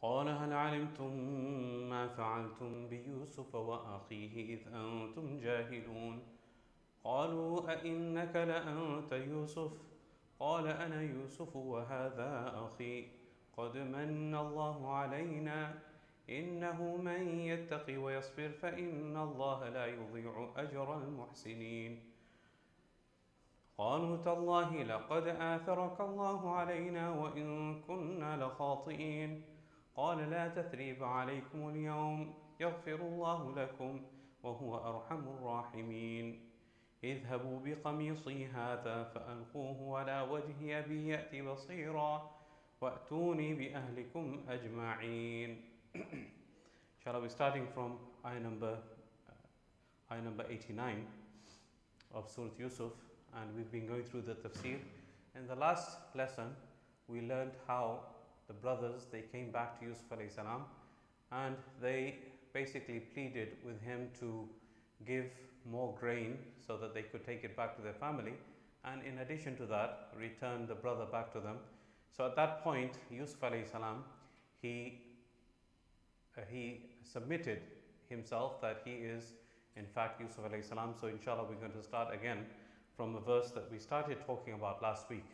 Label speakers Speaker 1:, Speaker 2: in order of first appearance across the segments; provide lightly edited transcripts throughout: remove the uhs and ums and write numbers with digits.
Speaker 1: قال هل علمتم ما فعلتم بيوسف وأخيه إذ أنتم جاهلون قالوا أئنك لأنت يوسف قال أنا يوسف وهذا أخي قد من الله علينا إنه من يتق ويصبر فإن الله لا يضيع أجر المحسنين قالوا تالله لقد آثرك الله علينا وإن كنا لخاطئين قال لا تثريب عليكم اليوم يغفر الله لكم وهو أرحم الراحمين اذهبوا بقميصي هذا فألقوه على وجه أبي يأت بصيرا وأتوني بأهلكم أجمعين. Shall I be starting from ayah number 89 of Surah Yusuf, and we've been going through the tafsir. In the last lesson we learned how the brothers, they came back to Yusuf alayhi salam and they basically pleaded with him to give more grain so that they could take it back to their family, and in addition to that return the brother back to them. So at that point Yusuf alayhi salam, he submitted himself that he is in fact Yusuf alayhi salam. So inshallah we're going to start again from a verse that we started talking about last week.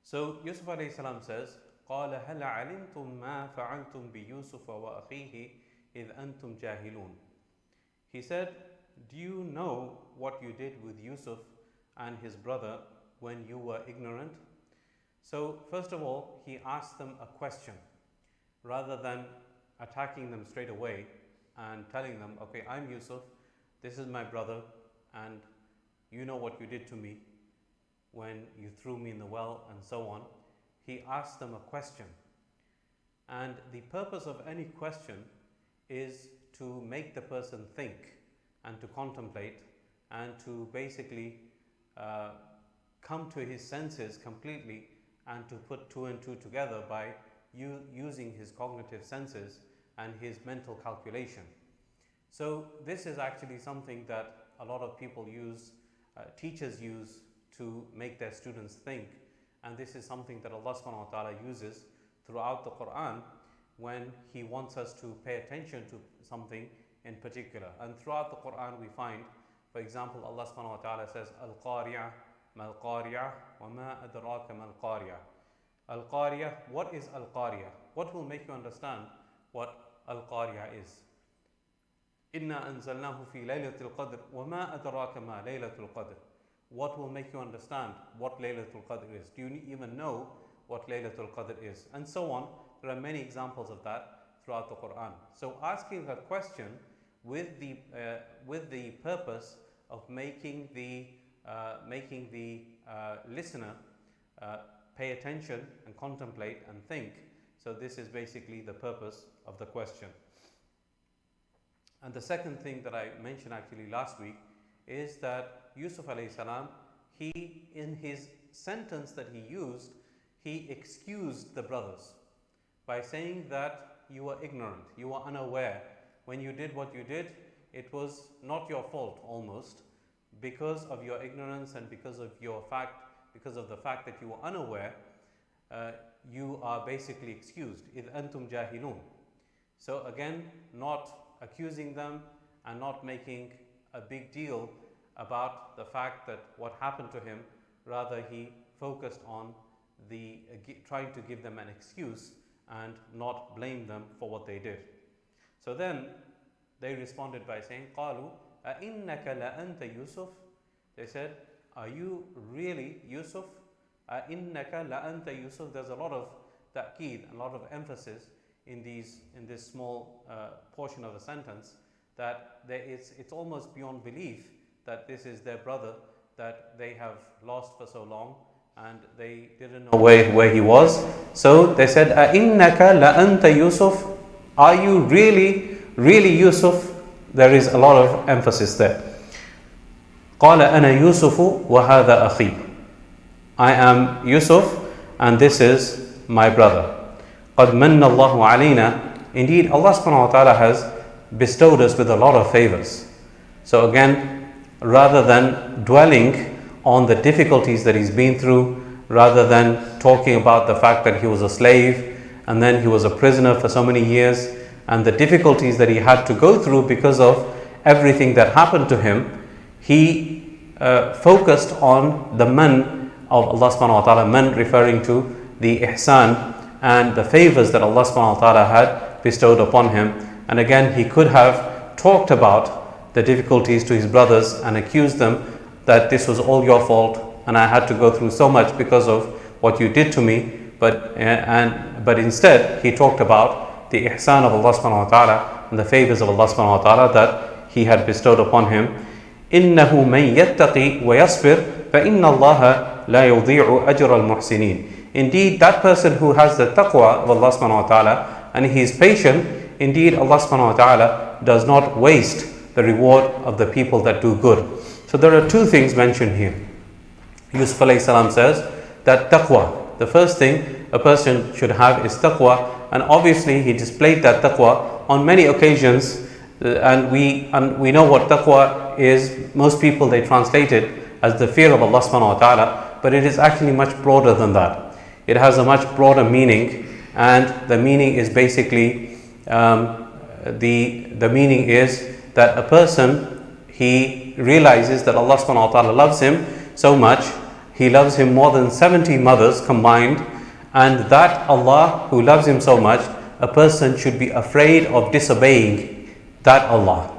Speaker 1: So Yusuf alayhi salam says, قال هل علمتم ما فعلتم بيوسف وأخيه إذ أنتم جاهلون. He said, do you know what you did with Yusuf and his brother when you were ignorant? So first of all, he asked them a question rather than attacking them straight away and telling them, okay, I'm Yusuf, this is my brother, and you know what you did to me when you threw me in the well and so on. He asked them a question, and the purpose of any question is to make the person think and to contemplate and to basically come to his senses completely and to put two and two together by using his cognitive senses and his mental calculation. So this is actually something that a lot of people use, teachers use to make their students think, and this is something that Allah subhanahu wa ta'ala uses throughout the Quran when He wants us to pay attention to something in particular. And throughout the Quran we find, for example, Allah subhanahu wa ta'ala says, Al-Qari'ah, Mal-Qari'ah, wa ma adraka Mal-Qari'ah. Al-Qari'ah, what is Al-Qari'ah? What will make you understand what Al-Qari'ah is? Inna anzalnahu fi laylatil qadr, wa ma adraka ma laylatul qadr. What will make you understand what Laylatul Qadr is? Do you even know what Laylatul Qadr is? And so on. There are many examples of that throughout the Quran. So asking a question with the purpose of making the listener pay attention and contemplate and think. So this is basically the purpose of the question. And the second thing that I mentioned actually last week is that Yusuf alayhi salam, he, in his sentence that he used, he excused the brothers by saying that you were ignorant, you were unaware. When you did what you did, it was not your fault almost, because of your ignorance and because of the fact that you were unaware, you are basically excused. إِذْ أَنْتُمْ جَاهِلُونَ. So again, not accusing them and not making a big deal about the fact that what happened to him, rather he focused on trying to give them an excuse and not blame them for what they did. So then they responded by saying, قالوا أئنك لأنت يوسف. They said, are you really Yusuf? أئنك لأنت يوسف. There's a lot of ta'keed, a lot of emphasis in this small portion of the sentence, that it's almost beyond belief that this is their brother that they have lost for so long and they didn't know where he was. So they said, أَإِنَّكَ لَأَنْتَ يُوسُف. Are you really Yusuf? There is a lot of emphasis there. قَالَ أَنَا يُوسُفُ وَهَذَا أَخِي. I am Yusuf and this is my brother. قَدْ مَنَّ اللَّهُ عَلَيْنَا. Indeed, Allah subhanahu wa ta'ala has bestowed us with a lot of favors. So again, rather than dwelling on the difficulties that he's been through, rather than talking about the fact that he was a slave and then he was a prisoner for so many years, and the difficulties that he had to go through because of everything that happened to him, he focused on the man of Allah subhanahu wa ta'ala, man referring to the ihsan and the favors that Allah subhanahu wa ta'ala had bestowed upon him. And again, he could have talked about the difficulties to his brothers and accused them that this was all your fault and I had to go through so much because of what you did to me. But instead, he talked about the ihsan of Allah subhanahu wa ta'ala and the favors of Allah subhanahu wa ta'ala that he had bestowed upon him. إِنَّهُ مَنْ يَتَّقِي وَيَصْبِرْ فَإِنَّ اللَّهَ لَا يُضِيعُ أَجْرَ الْمُحْسِنِينَ. Indeed, that person who has the taqwa of Allah subhanahu wa ta'ala and he is patient, indeed Allah subhanahu wa ta'ala does not waste the reward of the people that do good. So there are two things mentioned here. Yusuf alayhi salam says that taqwa, the first thing a person should have is taqwa, and obviously he displayed that taqwa on many occasions, and we know what taqwa is. Most people, they translate it as the fear of Allah subhanahu wa ta'ala, but it is actually much broader than that. It has a much broader meaning, and the meaning is basically the meaning is that a person, he realizes that Allah subhanahu wa ta'ala loves him so much, he loves him more than 70 mothers combined, and that Allah who loves him so much, a person should be afraid of disobeying that Allah.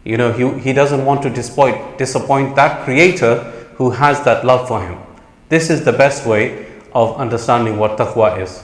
Speaker 1: You know, he doesn't want to disappoint that creator who has that love for him. This is the best way of understanding what taqwa is.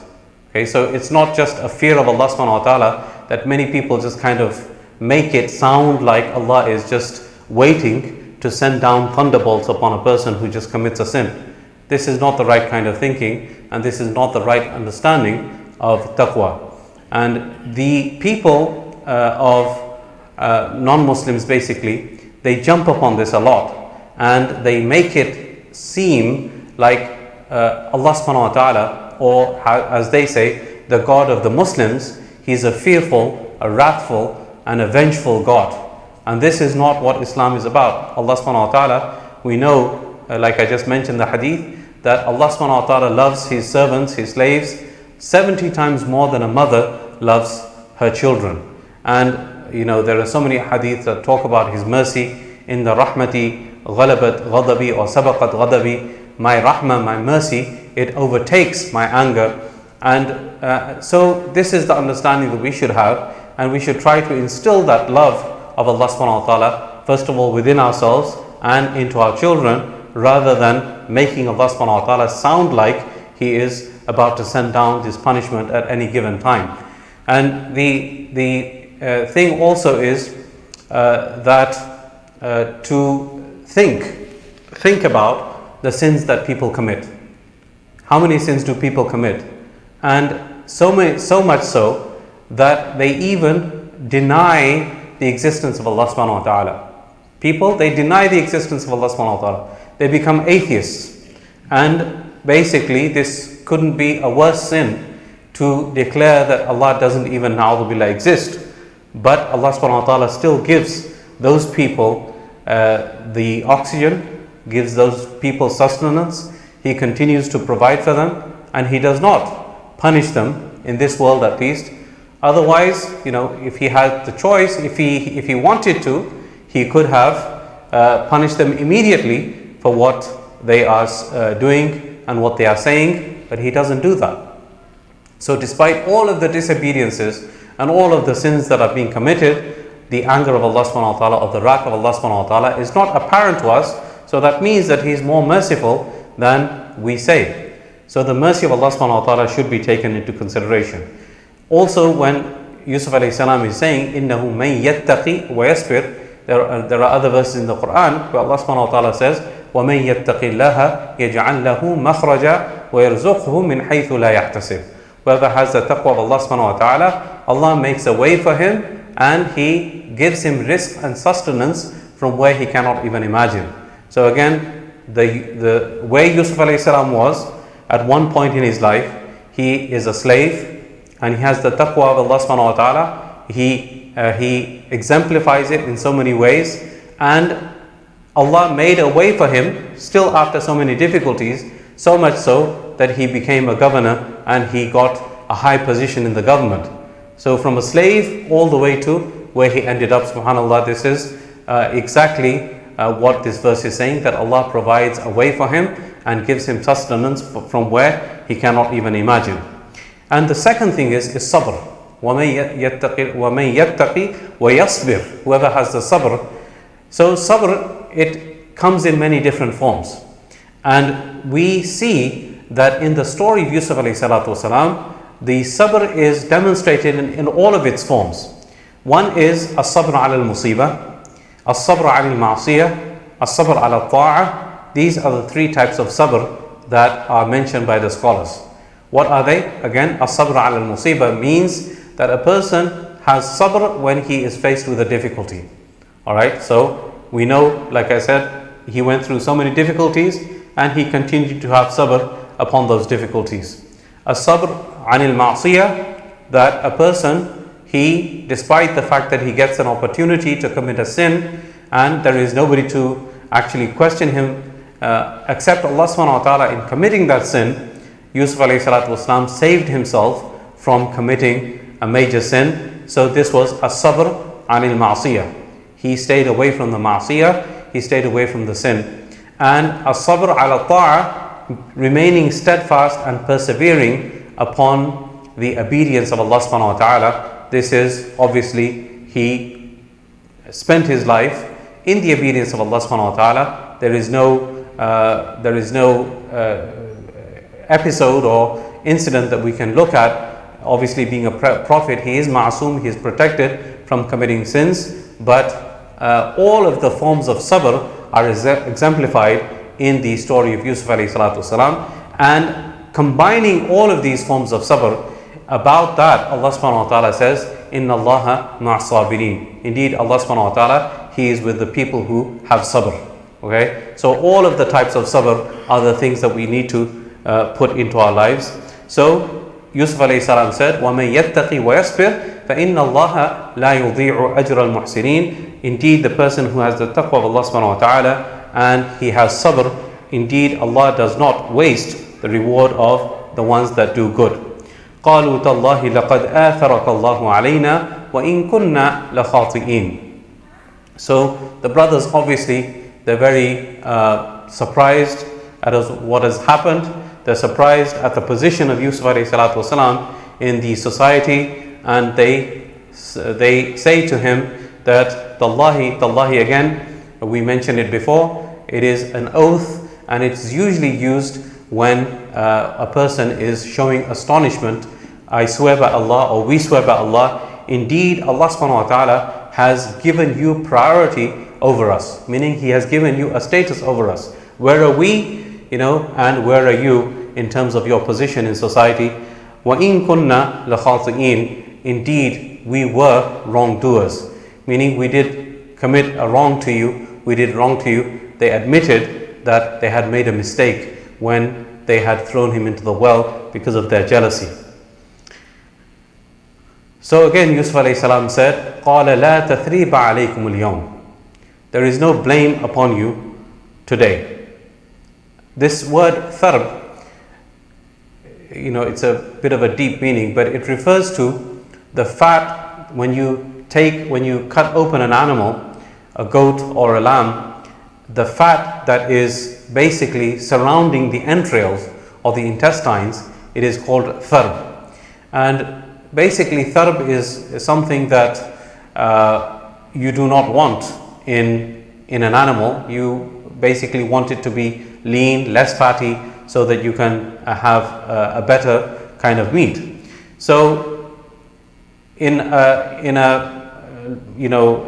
Speaker 1: Okay, so it's not just a fear of Allah subhanahu wa ta'ala that many people just kind of make it sound like Allah is just waiting to send down thunderbolts upon a person who just commits a sin. This is not the right kind of thinking, and this is not the right understanding of taqwa. And the people of non-Muslims, basically, they jump upon this a lot, and they make it seem like Allah subhanahu wa ta'ala, or as they say, the God of the Muslims, he's a fearful, a wrathful, and a vengeful God. And this is not what Islam is about. Allah subhanahu wa ta'ala, we know, like I just mentioned the hadith, that Allah subhanahu wa ta'ala loves his servants, his slaves, 70 times more than a mother loves her children. And you know, there are so many hadiths that talk about his mercy. In the rahmati ghalabat ghadabi or sabaqat ghadabi, my rahmah, my mercy, it overtakes my anger. And so this is the understanding that we should have, and we should try to instill that love of Allah subhanahu wa ta'ala, first of all within ourselves and into our children, rather than making Allah subhanahu wa ta'ala sound like he is about to send down this punishment at any given time. And the thing also is that to think about the sins that people commit. How many sins do people commit? And so much so that they even deny the existence of Allah subhanahu wa ta'ala. People, they deny the existence of Allah subhanahu wa ta'ala. They become atheists. And basically, this couldn't be a worse sin to declare that Allah doesn't even, na'udhu billah, exist. But Allah subhanahu wa ta'ala still gives those people the oxygen, gives those people sustenance. He continues to provide for them, and he does not punish them in this world at least. Otherwise, you know, if he had the choice, if he wanted to, he could have punished them immediately for what they are doing and what they are saying, but he doesn't do that. So despite all of the disobediences and all of the sins that are being committed, the anger of Allah subhanahu wa ta'ala, or the wrath of Allah subhanahu wa ta'ala, is not apparent to us. So that means that he is more merciful than we say. So the mercy of Allah subhanahu wa ta'ala should be taken into consideration. Also, when Yusuf alayhi salam is saying, إِنَّهُ مَنْ يَتَّقِي وَيَصْبِرْ, there are other verses in the Quran where Allah subhanahu wa ta'ala says, وَمَنْ يَتَّقِ اللَّهَ يَجْعَلْ لَهُ مَخْرَجًا وَيَرْزُقْهُ مِنْ حَيْثُ لَا يَحْتَسِبْ. Whoever has the taqwa of Allah subhanahu wa ta'ala, Allah makes a way for him, and he gives him rizq and sustenance from where he cannot even imagine. So again, the way Yusuf alayhi salam was at one point in his life, he is a slave and he has the taqwa of Allah subhanahu wa ta'ala. He exemplifies it in so many ways, and Allah made a way for him still after so many difficulties, so much so that he became a governor and he got a high position in the government. So from a slave all the way to where he ended up, subhanAllah, this is exactly what this verse is saying, that Allah provides a way for him and gives him sustenance from where he cannot even imagine. And the second thing is sabr. وَمَن يَتَّقِ وَيَصْبِرْ. Whoever has the sabr. So sabr, it comes in many different forms. And we see that in the story of Yusuf alayhi salatu wasalam, the sabr is demonstrated in all of its forms. One is as-sabr ala al-musibah, as-sabr ala al-ma'siyah, as-sabr ala al-ta'ah. These are the three types of sabr that are mentioned by the scholars. What are they? Again, as-sabr ala al-musibah means that a person has sabr when he is faced with a difficulty. Alright, so we know, like I said, he went through so many difficulties and he continued to have sabr upon those difficulties. As-sabr anil ma'siyah, that a person, he, despite the fact that he gets an opportunity to commit a sin and there is nobody to actually question him except Allah subhanahu wa ta'ala in committing that sin, Yusuf alayhi salatu wasalam saved himself from committing a major sin. So this was as-sabr anil ma'siyah. He stayed away from the ma'siyah, he stayed away from the sin. And as-sabr ala ta'ah, remaining steadfast and persevering upon the obedience of Allah subhanahu wa ta'ala. This is obviously, he spent his life in the obedience of Allah subhanahu wa ta'ala. There is no episode or incident that we can look at. Obviously, being a prophet, he is ma'asum, he is protected from committing sins, but all of the forms of sabr are exemplified in the story of Yusuf alayhi salatu wasalam. And combining all of these forms of sabr, about that Allah subhanahu wa ta'ala says, Inna Allaha ma'as sabirin. Indeed, Allah subhanahu wa ta'ala, he is with the people who have sabr. Okay, so all of the types of sabr are the things that we need to put into our lives. So Yusuf alayhi salam said, وَمَن يَتَّقِ وَيَصْبِرْ فَإِنَّ اللَّهَ لَا يُضِيعُ أَجْرَ الْمُحْسِنِينَ. Indeed, the person who has the taqwa of Allah subhanahu wa ta'ala and he has sabr, indeed Allah does not waste the reward of the ones that do good. قَالُوا تَاللَّهِ لَقَدْ آثَرَكَ اللَّهُ عَلَيْنَا وَإِن كُنَّا لَخَاطِئِينَ. So the brothers, obviously, they're very surprised at what has happened. They're surprised at the position of Yusuf alayhi salatu wasalam in the society, and they say to him that Tallahi again, we mentioned it before, it is an oath, and it's usually used when a person is showing astonishment. I swear by Allah, or we swear by Allah, indeed Allah subhanahu wa ta'ala has given you priority over us, meaning he has given you a status over us. Where are we, and where are you in terms of your position in society? وَإِن كُنَّا لَخَاطِئِينَ. Indeed, we were wrongdoers, meaning we did commit a wrong to you, we did wrong to you. They admitted that they had made a mistake when they had thrown him into the well because of their jealousy. So again, Yusuf alayhi salam said, قَالَ لَا تَثْرِيبَ عَلَيْكُمُ الْيَوْمِ. There is no blame upon you today. This word tharb, it's a bit of a deep meaning, but it refers to the fat when you cut open an animal, a goat or a lamb, the fat that is basically surrounding the entrails or the intestines, it is called tharb. And basically tharb is something that you do not want in an animal. You basically want it to be lean, less fatty, so that you can have a better kind of meat. So in a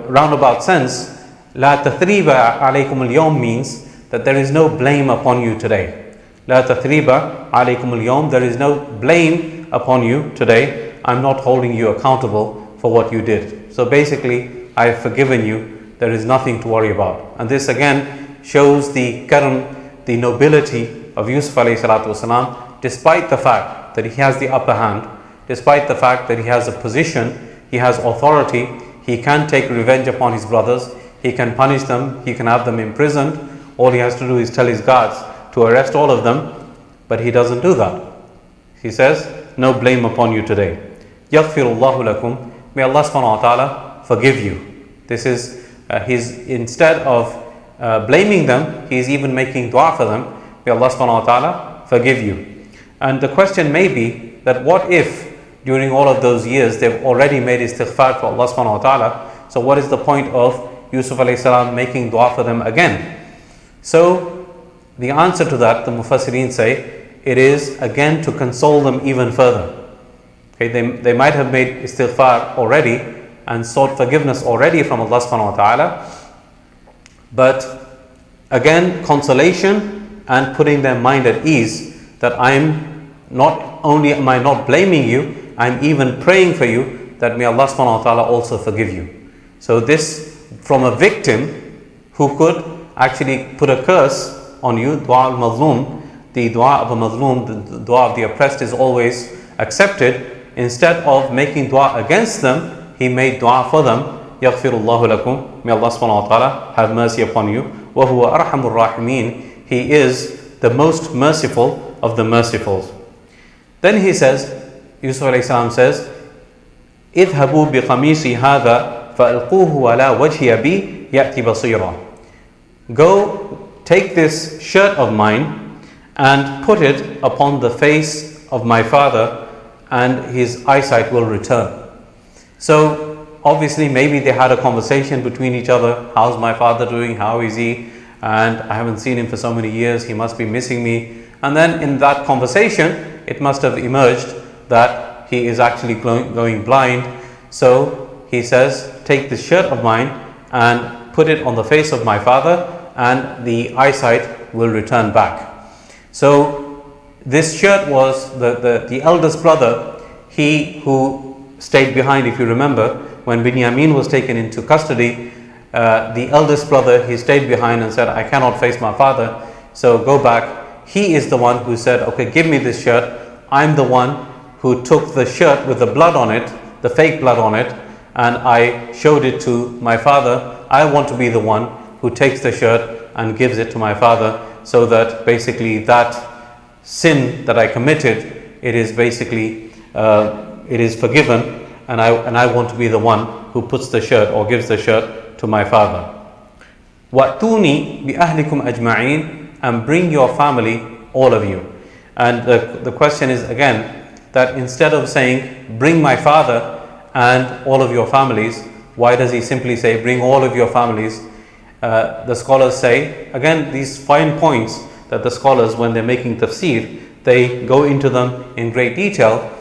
Speaker 1: roundabout sense, La tathriba alaykum al-yawm means that there is no blame upon you today. La tathriba alaykum al-yawm, there is no blame upon you today. I'm not holding you accountable for what you did. So basically, I have forgiven you. There is nothing to worry about. And this again shows the karam, the nobility of Yusuf alayhi salatu wasalam, despite the fact that he has the upper hand, despite the fact that he has a position, he has authority, he can take revenge upon his brothers, he can punish them, he can have them imprisoned. All he has to do is tell his guards to arrest all of them, but he doesn't do that. He says, no blame upon you today. يَغْفِرُ اللَّهُ لَكُمْ. May Allah subhanahu wa ta'ala forgive you. This is, instead of blaming them, he is even making dua for them. May Allah subhanahu wa ta'ala forgive you. And the question may be that what if during all of those years they've already made istighfar for Allah subhanahu wa ta'ala, so what is the point of Yusuf alayhi salam making dua for them again? So the answer to that, the Mufassirin say, it is again to console them even further. Okay, they might have made istighfar already and sought forgiveness already from Allah subhanahu wa ta'ala, but again consolation and putting their mind at ease that I'm not only am I not blaming you, I'm even praying for you that may Allah subhanahu wa ta'ala also forgive you. So this from a victim who could actually put a curse on you, dua al-mazlum, the dua of a mazlum, the dua of the oppressed is always accepted. Instead of making dua against them, he made dua for them. يَغْفِرُ اللَّهُ لَكُمْ. May Allah subhanahu wa ta'ala have mercy upon you. وَهُوَ أَرْحَمُ الرَّاحِمِينَ. He is the most merciful of the mercifuls. Then he says, Yusuf alayhi salam says, اذهبوا بقميصي هذا فألقوه على وجه أبي يأتي بصيرا. Go, take this shirt of mine and put it upon the face of my father, and his eyesight will return. So obviously maybe they had a conversation between each other. How's my father doing? How is he? And I haven't seen him for so many years. He must be missing me. And then in that conversation, it must have emerged that he is actually going blind. So he says, take this shirt of mine and put it on the face of my father, and the eyesight will return back. So this shirt was the eldest brother, he who stayed behind. If you remember, when Binyamin was taken into custody, the eldest brother, he stayed behind and said, I cannot face my father, so go back. He is the one who said, okay, give me this shirt. I'm the one who took the shirt with the blood on it, the fake blood on it, and I showed it to my father. I want to be the one who takes the shirt and gives it to my father, so that basically that sin that I committed, it is basically it is forgiven, and I want to be the one who puts the shirt or gives the shirt to my father. وَأْتُونِي بِأَهْلِكُمْ أَجْمَعِينَ. And bring your family, all of you. And the question is again that instead of saying bring my father and all of your families, why does he simply say bring all of your families? The scholars say, again, these fine points that the scholars, when they're making tafsir, they go into them in great detail.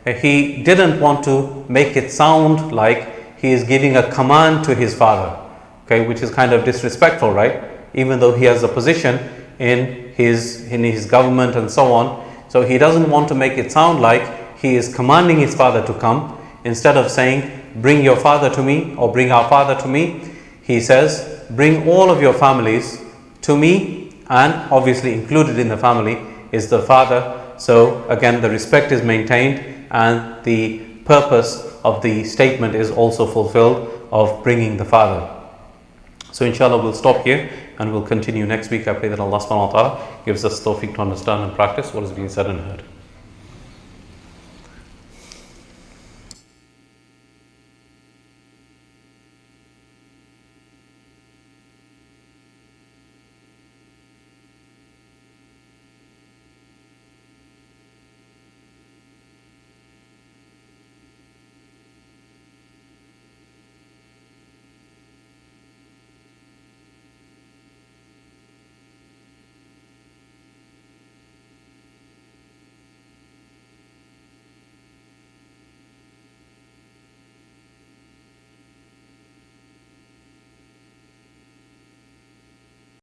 Speaker 1: He didn't want to make it sound like he is giving a command to his father, okay, which is kind of disrespectful, right? Even though he has a position in his government and so on. So he doesn't want to make it sound like he is commanding his father to come. Instead of saying, bring your father to me or bring our father to me, he says, bring all of your families to me, and obviously included in the family is the father. So again, the respect is maintained and the purpose of the statement is also fulfilled of bringing the father. So inshallah we'll stop here and we'll continue next week. I pray that Allah subhanahu wa ta'ala gives us tawfiq to understand and practice what is being said and heard.